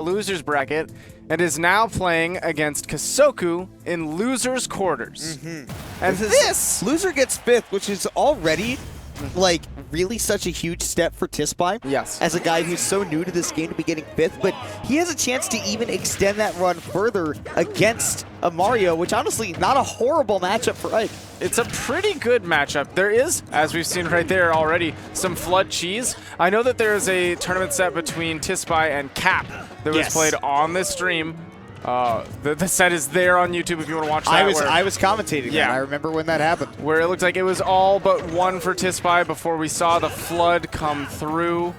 losers bracket and is now playing against Kosoku in losers quarters. And this loser gets 5th, which is already like really such a huge step for Tispai. Yes. As a guy who's so new to this game to be getting 5th, but he has a chance to even extend that run further against a Mario, which honestly not a horrible matchup for Ike. It's a pretty good matchup. There is, as we've seen right there already, some Flood cheese. I know that there is a tournament set between Tispai and Cap that was played on this stream. The set is there on YouTube if you want to watch that. I was commentating that. I remember when that happened. Where it looked like it was all but one for Tispai before we saw the Flood come through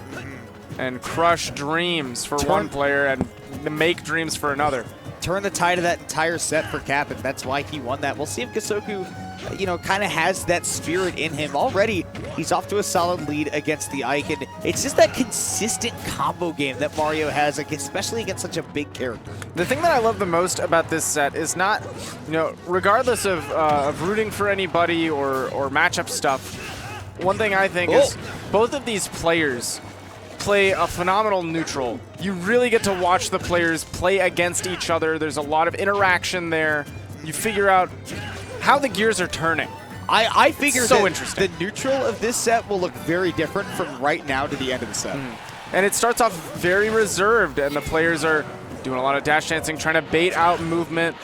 and crush dreams for one player and make dreams for another. Turn the tide of that entire set for Cap, and that's why he won that. We'll see if Kosoku, kind of has that spirit in him. Already, he's off to a solid lead against the Ike, and it's just that consistent combo game that Mario has, especially against such a big character. The thing that I love the most about this set is not, regardless of rooting for anybody or matchup stuff, one thing I think is both of these players play a phenomenal neutral. You really get to watch the players play against each other. There's a lot of interaction there. You figure out how the gears are turning. I figure so that interesting. The neutral of this set will look very different from right now to the end of the set. And it starts off very reserved, and the players are doing a lot of dash dancing, trying to bait out movement,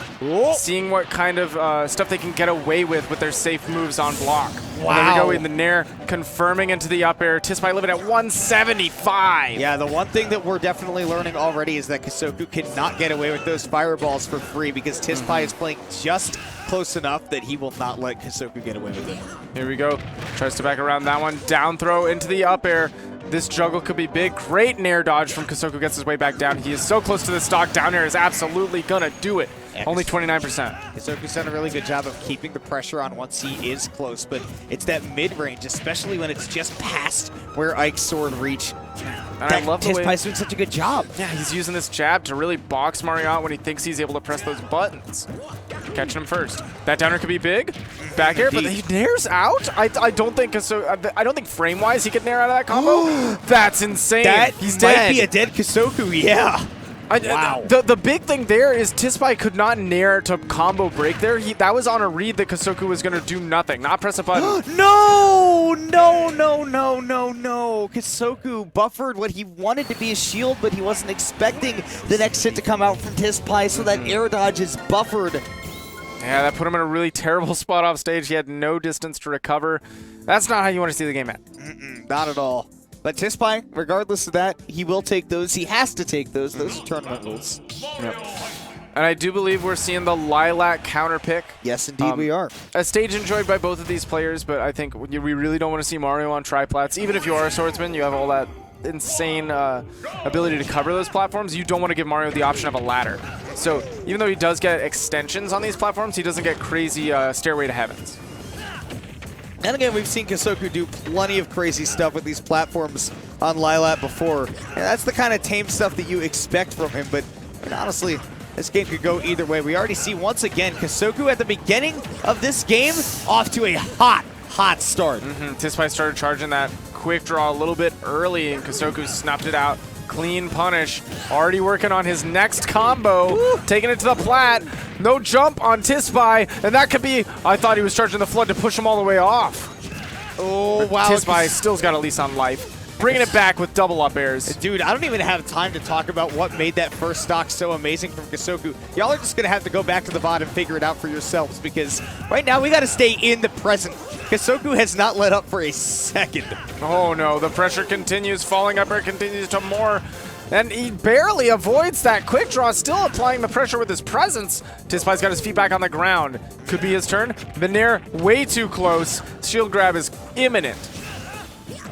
seeing what kind of stuff they can get away with their safe moves on block. Wow. And there we go in the nair, confirming into the up air. Tispai living at 175. Yeah, the one thing that we're definitely learning already is that Kosoku cannot get away with those fireballs for free because Tispai is playing just close enough that he will not let Kosoku get away with it. Here we go. Tries to back around that one. Down throw into the up air. This juggle could be big. Great nair dodge from Kosoku. Gets his way back down. He is so close to the stock. Down air is absolutely going to do it. Only 29%. Kosoku's done a really good job of keeping the pressure on once he is close, but it's that mid-range, especially when it's just past where Ike's sword reach. And I love the way Tispai's doing such a good job. Yeah, he's using this jab to really box Mario out when he thinks he's able to press those buttons. Catching him first. That downer could be big. Back air, but he nairs out. I don't think I don't think frame-wise he could nair out of that combo. That's insane. He's dead. Might be a dead Kosoku, yeah. Wow. The big thing there is Tispai could not nair to combo break there. That was on a read that Kosoku was going to do nothing, not press a button. No! Kosoku buffered what he wanted to be a shield, but he wasn't expecting the next hit to come out from Tispai, so that air dodge is buffered. Yeah, that put him in a really terrible spot off stage. He had no distance to recover. That's not how you want to see the game at. Not at all. But Tispai, regardless of that, he will take those. He has to take those. Those are tournament rules. Yep. And I do believe we're seeing the Lilac counter pick. Yes, indeed we are. A stage enjoyed by both of these players, but I think we really don't want to see Mario on triplats. Even if you are a swordsman, you have all that insane ability to cover those platforms. You don't want to give Mario the option of a ladder. So even though he does get extensions on these platforms, he doesn't get crazy Stairway to Heavens. And again, we've seen Kosoku do plenty of crazy stuff with these platforms on Lilac before. And that's the kind of tame stuff that you expect from him. But honestly, this game could go either way. We already see once again Kosoku at the beginning of this game off to a hot start. Tispai started charging that quick draw a little bit early, and Kosoku snuffed it out. Clean punish. Already working on his next combo. Taking it to the plat. No jump on Tispai. And that could be, I thought he was charging the Flood to push him all the way off. Oh, wow. Tispai still's got a lease on life. Bringing it back with double up airs. Dude, I don't even have time to talk about what made that first stock so amazing from Kosoku. Y'all are just going to have to go back to the VOD and figure it out for yourselves, because right now we got to stay in the present. Kosoku has not let up for a second. Oh no, the pressure continues. Falling up air continues to more. And he barely avoids that quick draw, still applying the pressure with his presence. Tispai's got his feet back on the ground. Could be his turn. The nair way too close. Shield grab is imminent.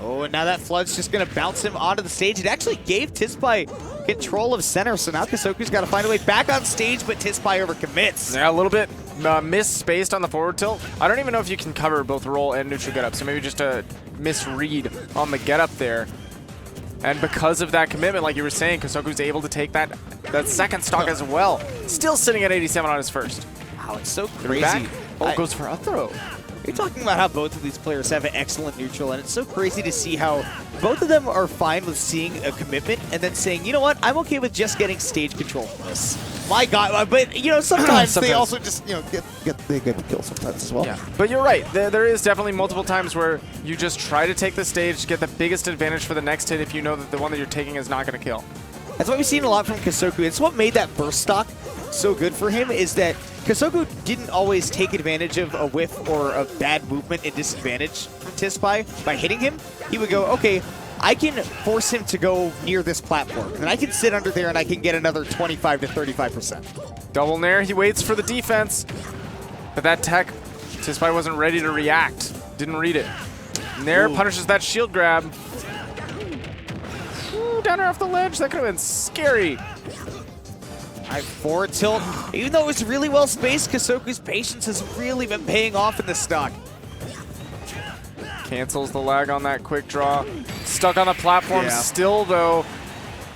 Oh, and now that Flood's just going to bounce him onto the stage. It actually gave Tispai control of center, so now Kosoku's got to find a way back on stage, but Tispai overcommits. Yeah, a little bit misspaced on the forward tilt. I don't even know if you can cover both roll and neutral getup, so maybe just a misread on the getup there. And because of that commitment, like you were saying, Kosoku's able to take that second stock as well. Still sitting at 87 on his first. Wow, it's so crazy. Goes for a throw. You're talking about how both of these players have an excellent neutral, and it's so crazy to see how both of them are fine with seeing a commitment and then saying, you know what, I'm okay with just getting stage control for this. My God, but you know, sometimes they also just, you know, they get the kill sometimes as well. Yeah, but you're right. There is definitely multiple times where you just try to take the stage, get the biggest advantage for the next hit if you know that the one that you're taking is not going to kill. That's what we've seen a lot from Kosoku. It's what made that burst stock so good for him, is that Kosoku didn't always take advantage of a whiff or a bad movement and disadvantage from Tispai by hitting him. He would go, okay, I can force him to go near this platform, and I can sit under there and I can get another 25 to 35%. Double nair, he waits for the defense, but that tech, Tispai wasn't ready to react. Didn't read it. Nair punishes that shield grab. Ooh, down air off the ledge, that could have been scary. Alright, forward tilt. Even though it was really well spaced, Kosoku's patience has really been paying off in this stock. Cancels the lag on that quick draw. Stuck on the platform still, though.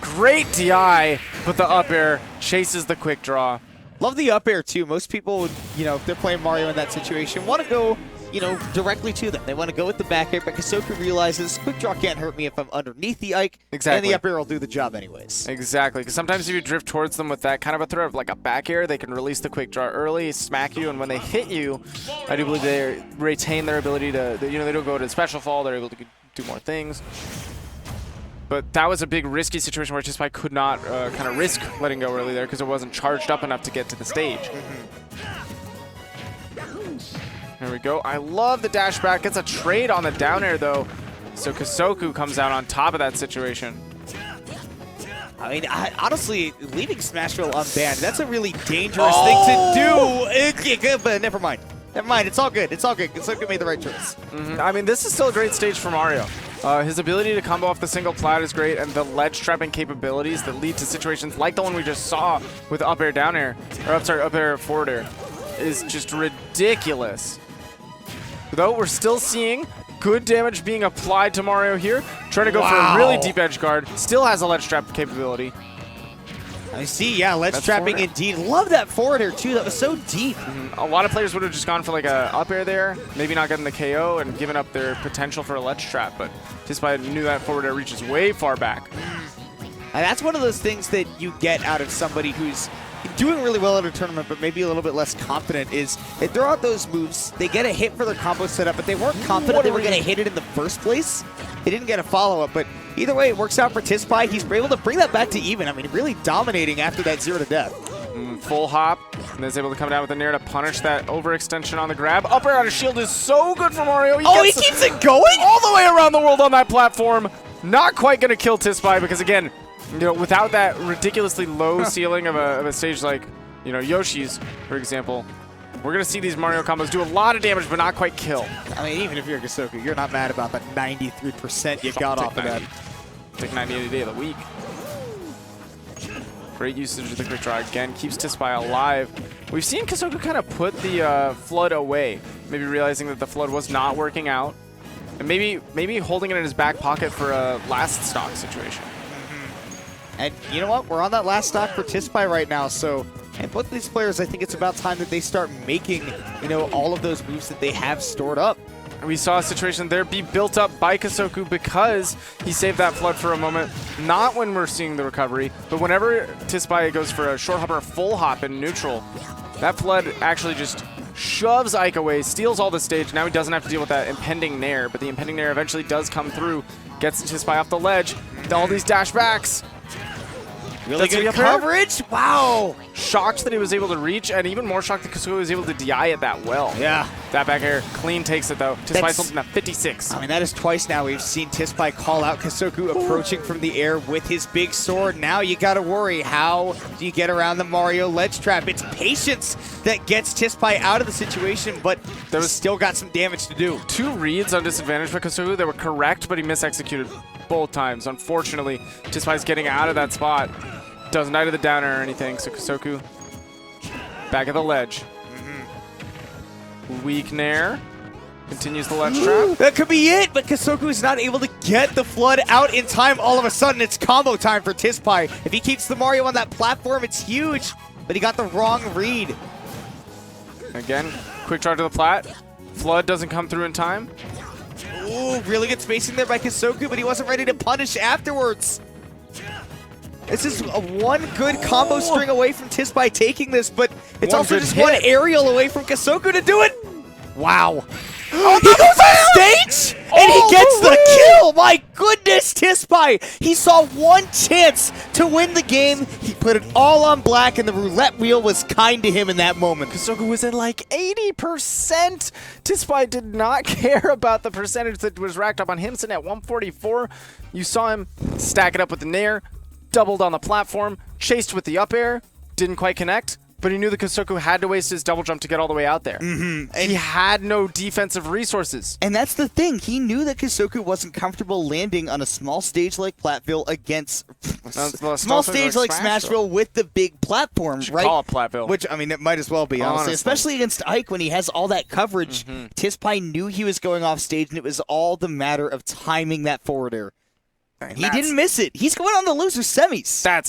Great DI, but the up air chases the quick draw. Love the up air, too. Most people would, you know, if they're playing Mario in that situation, want to go, you know, directly to them. They want to go with the back air, but Kosoku realizes quick draw can't hurt me if I'm underneath the Ike. Exactly. And the up air will do the job anyways. Exactly, because sometimes if you drift towards them with that kind of a threat of like a back air, they can release the quick draw early, smack you, and when they hit you, I do believe they retain their ability to, you know, they don't go to special fall, they're able to do more things. But that was a big risky situation where Tispai could not kind of risk letting go early there because it wasn't charged up enough to get to the stage. There we go. I love the dash back. Gets a trade on the down air, though. So Kosoku comes out on top of that situation. I mean, honestly, leaving Smash Roll unbanned, that's a really dangerous thing to do. But never mind. Never mind. It's all good. It's all good. Kosoku made the right choice. I mean, this is still a great stage for Mario. His ability to combo off the single plat is great, and the ledge trapping capabilities that lead to situations like the one we just saw with up air, down air, or up air, forward air, is just ridiculous. Though we're still seeing good damage being applied to Mario here. Trying to go for a really deep edge guard. Still has a ledge trap capability. I see, yeah, ledge trapping indeed. Love that forward air too, that was so deep. A lot of players would have just gone for like a up air there, maybe not getting the KO and given up their potential for a ledge trap, but Tispai knew that forward air reaches way far back. And that's one of those things that you get out of somebody who's doing really well at a tournament, but maybe a little bit less confident, is they throw out those moves, they get a hit for their combo setup, but they weren't confident they were going to hit it in the first place. They didn't get a follow-up, but either way, it works out for Tispai. He's able to bring that back to even. I mean, really dominating after that 0 to death. Full hop, and is able to come down with the nair to punish that overextension on the grab. Up air out of shield is so good for Mario. He keeps it going? All the way around the world on that platform. Not quite going to kill Tispai because, again, you know, without that ridiculously low ceiling of a stage like, you know, Yoshi's, for example, we're going to see these Mario combos do a lot of damage but not quite kill. I mean, even if you're Kosoku, you're not mad about the 93% you got off of that. Take 90 any day of the week. Great usage of the quick draw again, keeps Tispai alive. We've seen Kosoku kind of put the flood away, maybe realizing that the flood was not working out, and maybe holding it in his back pocket for a last stock situation. And you know what? We're on that last stock for Tispai right now, so and both of these players, I think it's about time that they start making, you know, all of those moves that they have stored up. We saw a situation there be built up by Kosoku because he saved that flood for a moment. Not when we're seeing the recovery, but whenever Tispai goes for a short hop or a full hop in neutral, that flood actually just shoves Ike away, steals all the stage. Now he doesn't have to deal with that impending nair, but the impending nair eventually does come through, gets Tispai off the ledge. All these dash backs. Really good coverage. Wow. Shocked that he was able to reach, and even more shocked that Kosoku was able to DI it that well. Yeah. That back air clean takes it, though. Tispai's holding at 56. I mean, that is twice now we've seen Tispai call out Kosoku approaching from the air with his big sword. Now you got to worry, how do you get around the Mario ledge trap? It's patience that gets Tispai out of the situation, but there was still got some damage to do. 2 reads on disadvantage by Kosoku that were correct, but he misexecuted both times. Unfortunately, Tispai's getting out of that spot. Doesn't die to the downer or anything, so Kosoku back at the ledge. Weak nair. Continues the ledge trap. That could be it, but Kosoku is not able to get the flood out in time. All of a sudden, it's combo time for Tispai. If he keeps the Mario on that platform, it's huge, but he got the wrong read. Again, quick charge to the plat. Flood doesn't come through in time. Ooh, really good spacing there by Kosoku, but he wasn't ready to punish afterwards. This is one good combo string away from Tispai taking this, but it's One also good just hit. one aerial away from Kosoku to do it. Wow. He goes on stage, and he gets the kill! My goodness, Tispai! He saw one chance to win the game. He put it all on black, and the roulette wheel was kind to him in that moment. Kosoku was at like 80%. Tispai did not care about the percentage that was racked up on him, sitting at 144. You saw him stack it up with the nair, doubled on the platform, chased with the up air, didn't quite connect. But he knew that Kosoku had to waste his double jump to get all the way out there. And he had no defensive resources. And that's the thing. He knew that Kosoku wasn't comfortable landing on a small stage like Platteville against small stage like Smashville with the big platform, right? Call it Platteville. Which, I mean, it might as well be, honestly. Especially against Ike when he has all that coverage. Tispai knew he was going off stage, and it was all the matter of timing that forward air. He didn't miss it. He's going on the loser semis. That's